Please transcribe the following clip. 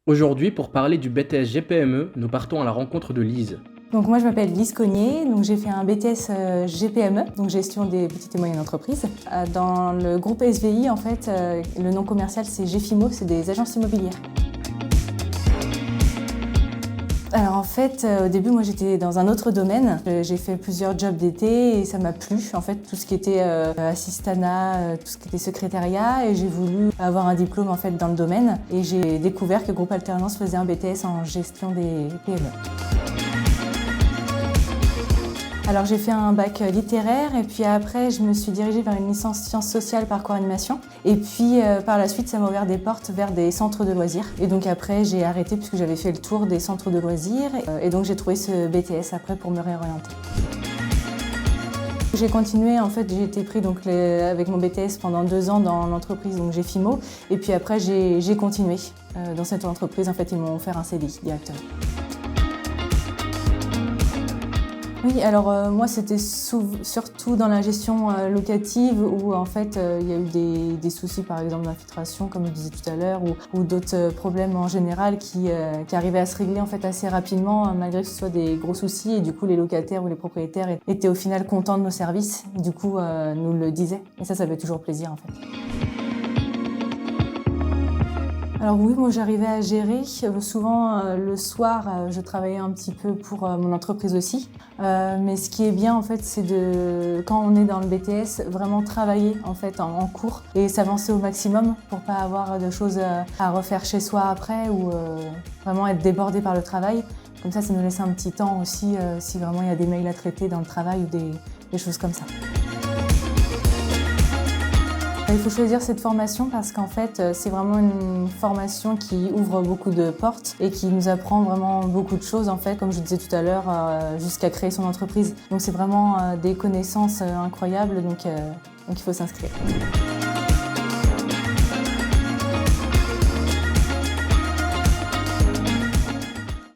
Aujourd'hui, pour parler du BTS GPME, nous partons à la rencontre de Lise. Donc moi je m'appelle Lise Cognier, donc j'ai fait un BTS GPME, donc gestion des petites et moyennes entreprises. Dans le groupe SVI, en fait, le nom commercial c'est GFIMO, c'est des agences immobilières. Alors en fait, au début, moi j'étais dans un autre domaine. J'ai fait plusieurs jobs d'été et ça m'a plu. En fait, tout ce qui était assistanat, tout ce qui était secrétariat, et j'ai voulu avoir un diplôme en fait dans le domaine. Et j'ai découvert que Groupe Alternance faisait un BTS en gestion des PME. Alors j'ai fait un bac littéraire et puis après je me suis dirigée vers une licence sciences sociales parcours animation et puis par la suite ça m'a ouvert des portes vers des centres de loisirs et donc après j'ai arrêté puisque j'avais fait le tour des centres de loisirs et donc j'ai trouvé ce BTS après pour me réorienter. J'ai continué, en fait j'ai été pris donc, avec mon BTS pendant 2 ans dans l'entreprise donc GFIMO et puis après j'ai continué dans cette entreprise, en fait ils m'ont offert un CDI directement. Oui, alors moi c'était surtout dans la gestion locative où en fait il y a eu des soucis par exemple d'infiltration comme je disais tout à l'heure ou d'autres problèmes en général qui arrivaient à se régler en fait assez rapidement malgré que ce soit des gros soucis et du coup les locataires ou les propriétaires étaient au final contents de nos services, du coup nous le disaient et ça fait toujours plaisir en fait. Alors oui, moi j'arrivais à gérer. Souvent le soir, je travaillais un petit peu pour mon entreprise aussi. Mais ce qui est bien en fait, c'est quand on est dans le BTS, vraiment travailler en fait en cours et s'avancer au maximum pour pas avoir de choses à refaire chez soi après ou vraiment être débordé par le travail. Comme ça nous laisse un petit temps aussi si vraiment il y a des mails à traiter dans le travail ou des choses comme ça. Il faut choisir cette formation parce qu'en fait, c'est vraiment une formation qui ouvre beaucoup de portes et qui nous apprend vraiment beaucoup de choses, en fait, comme je disais tout à l'heure, jusqu'à créer son entreprise. Donc c'est vraiment des connaissances incroyables, donc il faut s'inscrire.